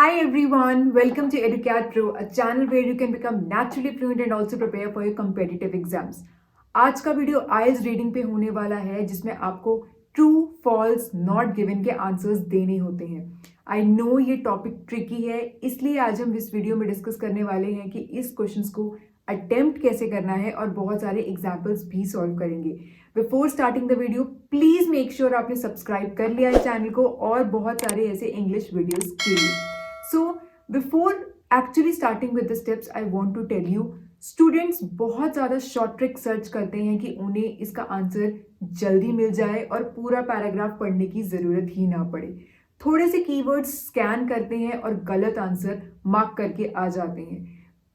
Hi everyone, welcome to EduCat Pro, a channel where you can become naturally fluent and also prepare for your competitive exams. आज का video आइल्स reading पे होने वाला है जिसमें आपको ट्रू फॉल्स नॉट गिवन के आंसर्स देने होते हैं। आई नो ये टॉपिक ट्रिकी है, इसलिए आज हम इस वीडियो में डिस्कस करने वाले हैं कि इस क्वेश्चंस को अटेम्प्ट कैसे करना है और बहुत सारे एग्जाम्पल्स भी सॉल्व करेंगे। Before starting the video please make sure आपने सब्सक्राइब कर लिया है चैनल को और बहुत सारे ऐसे इंग्लिश वीडियोस के लिए। So before actually starting with the steps, I want to tell you, students बहुत ज़्यादा शॉर्ट ट्रिक सर्च करते हैं कि उन्हें इसका आंसर जल्दी मिल जाए और पूरा पैराग्राफ पढ़ने की ज़रूरत ही ना पड़े। थोड़े से कीवर्ड्स स्कैन करते हैं और गलत आंसर मार्क करके आ जाते हैं।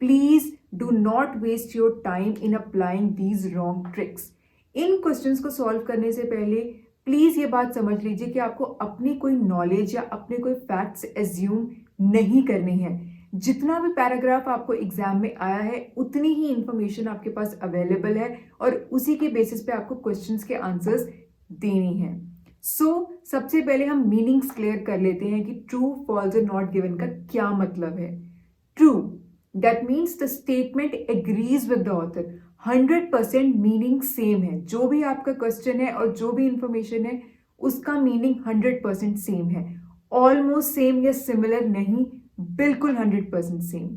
Please do not waste your time in applying these wrong tricks. इन क्वेश्चंस को सॉल्व करने से पहले प्लीज़ ये बात समझ लीजिए कि आपको अपनी कोई नॉलेज या अपने कोई फैक्ट्स एज्यूम नहीं करने हैं। जितना भी पैराग्राफ आपको एग्जाम में आया है उतनी ही इंफॉर्मेशन आपके पास अवेलेबल है और उसी के बेसिस पे आपको क्वेश्चंस के आंसर्स देने हैं। सबसे पहले हम मीनिंग्स क्लियर कर लेते हैं कि ट्रू फॉल्स और नॉट गिवन का क्या मतलब है। True, that means the statement agrees with the author. 100% meaning same है। जो भी आपका क्वेश्चन है और जो भी इंफॉर्मेशन है उसका मीनिंग 100% सेम है। ऑलमोस्ट सेम या सिमिलर नहीं, बिल्कुल 100% same.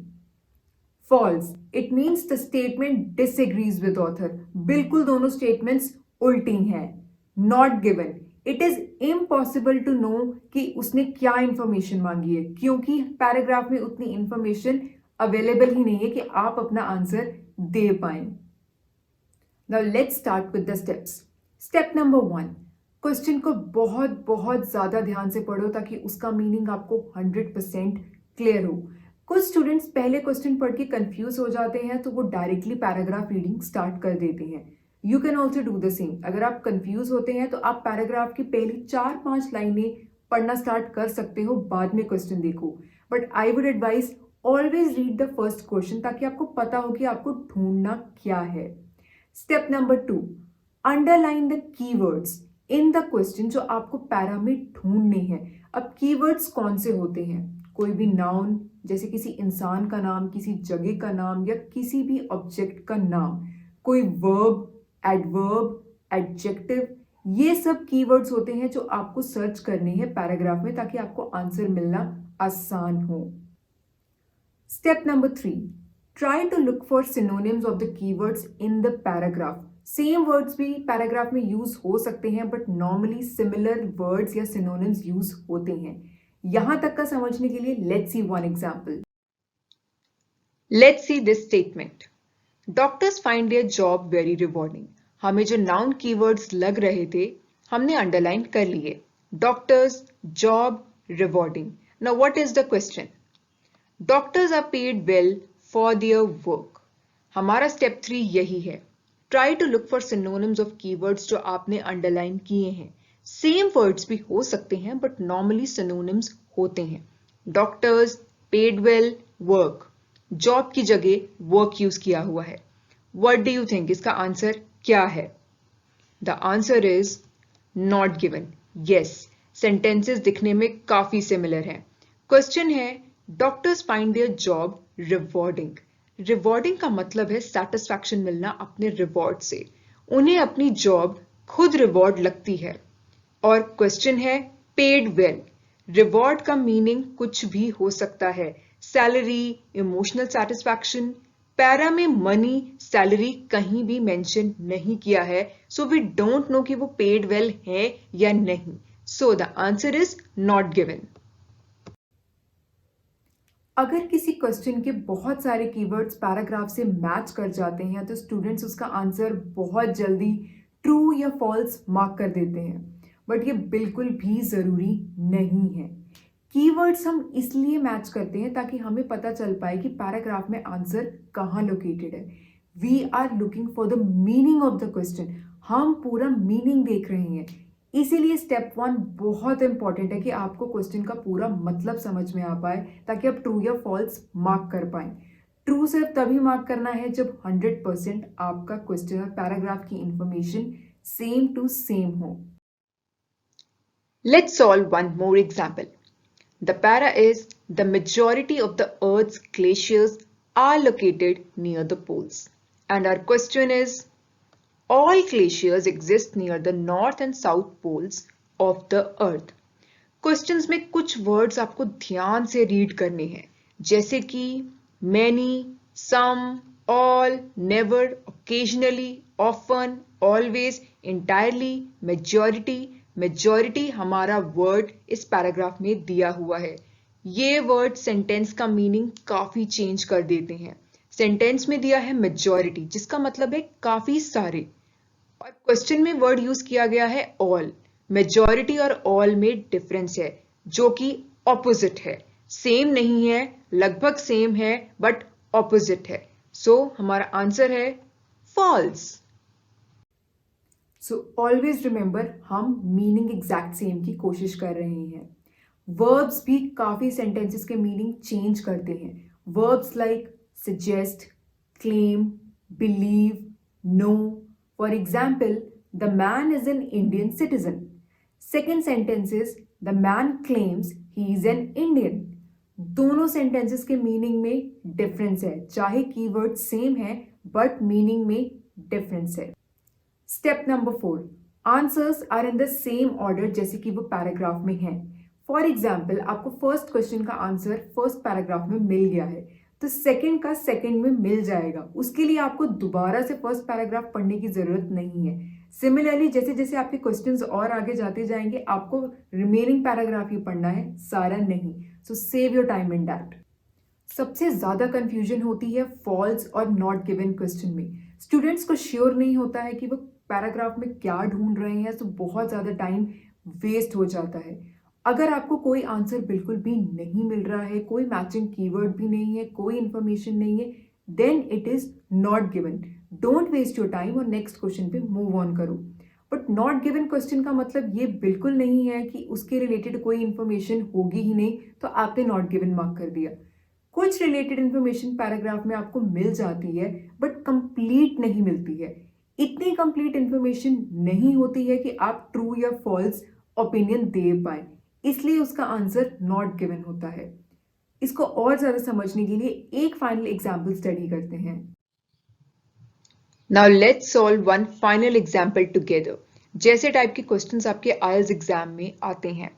False, it means the statement disagrees with author. बिल्कुल दोनों स्टेटमेंट्स उल्टी हैं। Not given, it is impossible to know कि उसने क्या इंफॉर्मेशन मांगी है क्योंकि पैराग्राफ में उतनी इंफॉर्मेशन अवेलेबल ही नहीं है कि आप अपना आंसर दे पाए। Now let's start with the steps. Step number 1, question को बहुत बहुत ज़्यादा ध्यान से पढ़ो ताकि उसका मीनिंग आपको 100% क्लियर हो। कुछ स्टूडेंट्स पहले क्वेश्चन पढ़ के कंफ्यूज हो जाते हैं तो वो डायरेक्टली पैराग्राफ रीडिंग स्टार्ट कर देते हैं। You can also do the same. अगर आप कंफ्यूज होते हैं तो आप पैराग्राफ की पहली 4-5 लाइनें पढ़ना स्टार्ट कर सकते हो, बाद में क्वेश्चन देखो। But I would advise always read the first question ताकि आपको पता हो कि आपको ढूंढना क्या है। Step number 2, underline the keywords in the question जो आपको पैरा में ढूंढने हैं। अब कीवर्ड्स कौन से होते हैं? कोई भी नाउन जैसे किसी इंसान का नाम, किसी जगह का नाम या किसी भी ऑब्जेक्ट का नाम, कोई वर्ब, एडवर्ब, एडजेक्टिव, ये सब कीवर्ड्स होते हैं जो आपको सर्च करने हैं पैराग्राफ में ताकि आपको आंसर मिलना आसान हो। Step number 3, try to look for synonyms of the keywords in the paragraph. Same words भी पैराग्राफ में यूज हो सकते हैं बट नॉर्मली सिमिलर वर्ड्स या सिनोनिम्स यूज होते हैं। यहां तक का समझने के लिए let's see one example. Let's see this statement, doctors find their job very rewarding. हमें जो नाउन कीवर्ड्स लग रहे थे हमने अंडरलाइन कर लिए। Doctors, job, rewarding. Now what is the question? Doctors are paid well for their work. हमारा step 3 यही है। Try to look for synonyms of keywords जो आपने अंडरलाइन किए हैं। सेम वर्ड्स भी हो सकते हैं बट नॉर्मली सिनोनिम्स होते हैं। Doctors, paid well, work. Job की जगह वर्क यूज किया हुआ है। व्हाट डू यू थिंक, इसका आंसर क्या है? The answer is not given. Yes, sentences दिखने में काफी सिमिलर हैं। क्वेश्चन है doctors find their job rewarding. Rewarding का मतलब है सेटिस्फैक्शन मिलना अपने रिवॉर्ड से। उन्हें अपनी जॉब खुद रिवॉर्ड लगती है। और क्वेश्चन है पेड वेल। रिवॉर्ड का मीनिंग कुछ भी हो सकता है, सैलरी, इमोशनल सेटिस्फैक्शन। पैरा में मनी, सैलरी कहीं भी मेंशन नहीं किया है, सो वी डोंट नो कि वो पेड वेल है या नहीं। सो the answer is not given. अगर किसी क्वेश्चन के बहुत सारे कीवर्ड्स पैराग्राफ से मैच कर जाते हैं तो स्टूडेंट्स उसका आंसर बहुत जल्दी ट्रू या फॉल्स मार्क कर देते हैं, बट ये बिल्कुल भी ज़रूरी नहीं है। कीवर्ड्स हम इसलिए मैच करते हैं ताकि हमें पता चल पाए कि पैराग्राफ में आंसर कहाँ लोकेटेड है। We are looking for the meaning of the question. हम पूरा मीनिंग देख रहे हैं। इसीलिए स्टेप 1 बहुत इंपॉर्टेंट है कि आपको क्वेश्चन का पूरा मतलब समझ में आ पाए ताकि आप ट्रू या फॉल्स मार्क कर पाए। ट्रू सिर्फ तभी मार्क करना है जब 100% आपका क्वेश्चन और पैराग्राफ की इंफॉर्मेशन सेम टू सेम हो। Let's solve one more example. The para is The majority of the Earth's glaciers are located near the poles. And our question is, all glaciers exist near the north and south poles of the earth. Questions में कुछ words आपको ध्यान से read करने हैं, जैसे कि many, some, all, never, occasionally, often, always, entirely, majority. majority हमारा वर्ड इस पैराग्राफ में दिया हुआ है. ये वर्ड सेंटेंस का मीनिंग काफी चेंज कर देते हैं. सेंटेंस में दिया है मेजॉरिटी, जिसका मतलब है काफी सारे, और क्वेश्चन में वर्ड यूज किया गया है ऑल. मेजॉरिटी और ऑल में डिफरेंस है, जो कि ऑपोजिट है. सेम नहीं है, लगभग सेम है, बट ऑपोजिट है. सो हमारा आंसर है फॉल्स. सो ऑलवेज रिमेंबर, हम मीनिंग एग्जैक्ट सेम की कोशिश कर रहे हैं. वर्ब्स भी काफी सेंटेंसेस के मीनिंग चेंज करते हैं. Verbs like suggest, claim, believe, know. For example, the man is an Indian citizen. Second sentence is the man claims he is an Indian. दोनों सेंटेंसेस के मीनिंग में डिफरेंस है, चाहे कीवर्ड सेम है but meaning में difference है. Step number 4, answers are in the same order जैसे कि वो पैराग्राफ में है. फॉर एग्जाम्पल, आपको फर्स्ट क्वेश्चन का आंसर फर्स्ट पैराग्राफ में मिल गया है, तो सेकंड का सेकंड में मिल जाएगा. उसके लिए आपको दोबारा से फर्स्ट पैराग्राफ पढ़ने की जरूरत नहीं है. सिमिलरली, जैसे जैसे आपके क्वेश्चंस और आगे जाते जाएंगे, आपको रिमेनिंग पैराग्राफ ही पढ़ना है, सारा नहीं. सो save your time in that. सबसे ज्यादा कंफ्यूजन होती है फॉल्स और नॉट गिवन क्वेश्चन में. स्टूडेंट्स को श्योर नहीं होता है कि वो पैराग्राफ में क्या ढूंढ रहे हैं, तो बहुत ज्यादा टाइम वेस्ट हो जाता है. अगर आपको कोई आंसर बिल्कुल भी नहीं मिल रहा है, कोई मैचिंग कीवर्ड भी नहीं है, कोई इंफॉर्मेशन नहीं है, then it is not given. Don't waste your time और नेक्स्ट क्वेश्चन पे मूव ऑन करो. बट नॉट गिवन क्वेश्चन का मतलब ये बिल्कुल नहीं है कि उसके रिलेटेड कोई इंफॉर्मेशन होगी ही नहीं, तो आपने नॉट गिवन मार्क कर दिया. कुछ रिलेटेड इंफॉर्मेशन पैराग्राफ में आपको मिल जाती है, बट कंप्लीट नहीं मिलती है. इतनी कंप्लीट इंफॉर्मेशन नहीं होती है कि आप ट्रू या फॉल्स ओपिनियन दे पाए, इसलिए उसका आंसर नॉट गिवन होता है. इसको और ज्यादा समझने के लिए एक फाइनल एग्जाम्पल स्टडी करते हैं. Now let's solve one final example together. जैसे टाइप के क्वेश्चंस आपके आईएलटीएस एग्जाम में आते हैं.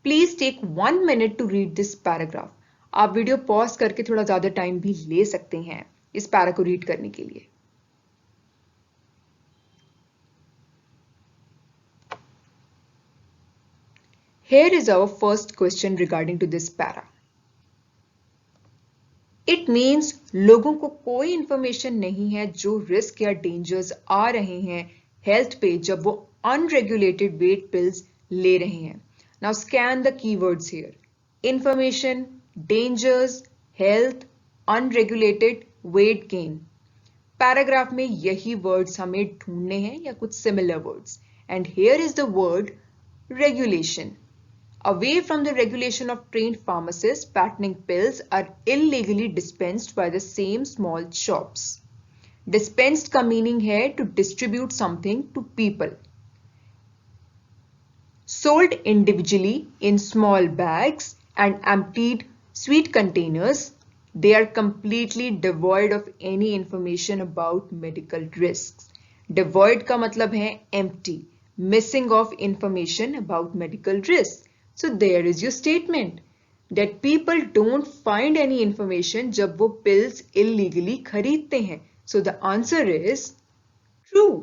Please take 1 minute to read this paragraph. आप वीडियो पॉज करके थोड़ा ज्यादा टाइम भी ले सकते हैं इस पैरा को रीड करने के लिए. Here is our first question regarding to this para. It means लोगों को कोई इंफॉर्मेशन नहीं है जो रिस्क या डेंजर्स आ रहे हैं हेल्थ पे जब वो अनरेगुलेटेड वेट पिल्स ले रहे हैं. Now scan the keywords here. Information, dangers, health, unregulated, weight gain. Paragraph में यही वर्ड्स हमें ढूंढने हैं या कुछ similar words. And here is the word regulation. Away from the regulation of trained pharmacists, fattening pills are illegally dispensed by the same small shops. Dispensed का meaning है to distribute something to people. Sold individually in small bags and emptied sweet containers, they are completely devoid of any information about medical risks. Devoid का मतलब है empty, missing of information about medical risks. So there is your statement that people don't find any information जब वो pills illegally खरीदते हैं. So the answer is true.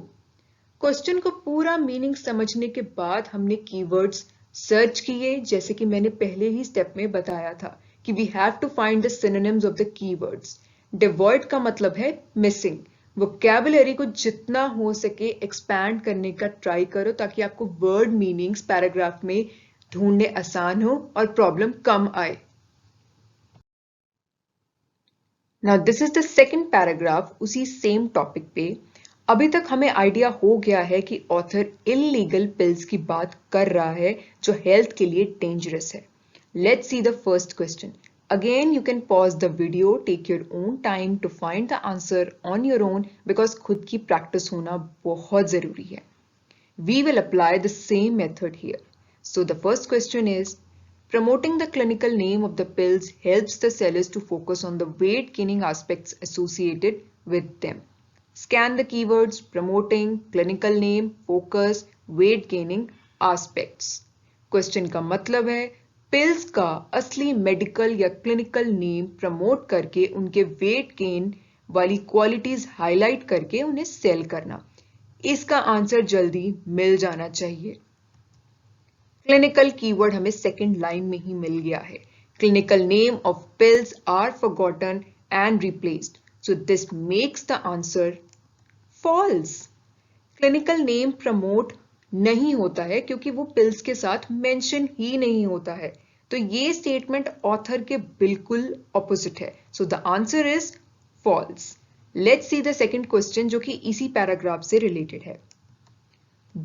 Question को पूरा meaning समझने के बाद हमने कीवर्ड्स सर्च किए, जैसे कि मैंने पहले ही स्टेप में बताया था कि we have to find the synonyms of the keywords. Devoid का मतलब है missing. वोकैबुलरी को जितना हो सके एक्सपैंड करने का ट्राई करो ताकि आपको वर्ड मीनिंग्स पैराग्राफ में ढूंढने आसान हो और प्रॉब्लम कम आए. Now this is the second paragraph उसी सेम टॉपिक पे. अभी तक हमें आइडिया हो गया है कि ऑथर इलीगल पिल्स की बात कर रहा है जो हेल्थ के लिए डेंजरस है. Let's see the first question. Again, you can pause the video, take your own time to find the answer on your own because खुद की प्रैक्टिस होना बहुत जरूरी है. We will apply the same method here. So the first question is, Promoting the clinical name of the pills helps the sellers to focus on the weight gaining aspects associated with them. Scan the keywords promoting, clinical name, focus, weight gaining aspects. Question का मतलब है pills का असली medical या clinical name promote करके उनके weight gain वाली qualities highlight करके उन्हें सेल करना। इसका आंसर जल्दी मिल जाना चाहिए। क्लिनिकल कीवर्ड हमें सेकंड लाइन में ही मिल गया है। Clinical name of pills are forgotten and replaced, so this makes the answer false. Clinical name promote नहीं होता है क्योंकि वो पिल्स के साथ मेंशन ही नहीं होता है, तो ये स्टेटमेंट ऑथर के बिल्कुल ऑपोजिट है, so the answer is false. Let's see the second question जो कि इसी पैराग्राफ से रिलेटेड है।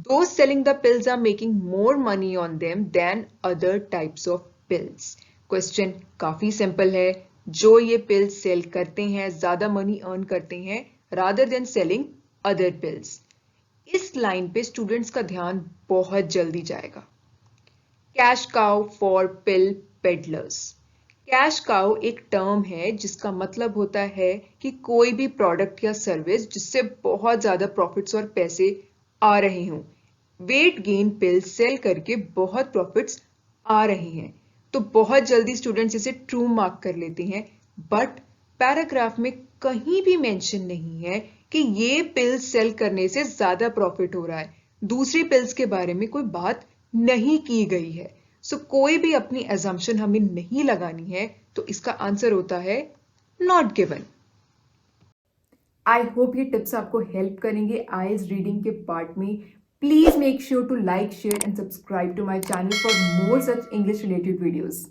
Those selling the pills are making more money on them than other types of pills. Question काफी simple है। जो ये पिल्स सेल करते हैं ज्यादा मनी अर्न करते हैं rather than selling other pills। इस लाइन पे स्टूडेंट्स का ध्यान बहुत जल्दी जाएगा। Cash cow for pill peddlers. Cash cow एक टर्म है जिसका मतलब होता है कि कोई भी प्रोडक्ट या सर्विस जिससे बहुत ज्यादा प्रॉफिट्स और पैसे आ रहे हों। वेट गेन पिल सेल करके बहुत प्रॉफिट्स आ रहे हैं, तो बहुत जल्दी स्टूडेंट्स इसे ट्रू मार्क कर लेते हैं, बट पैराग्राफ में कहीं भी मेंशन नहीं है कि ये पिल्स सेल करने से ज्यादा प्रॉफिट हो रहा है। दूसरी पिल्स के बारे में कोई बात नहीं की गई है, सो कोई भी अपनी अजम्पशन हमें नहीं लगानी है, तो इसका आंसर होता है नॉट गिवन। आई होप ये टिप्स आपको हेल्प करेंगे आईज रीडिंग के पार्ट में। Please make sure to like, share and subscribe to my channel for more such English related videos.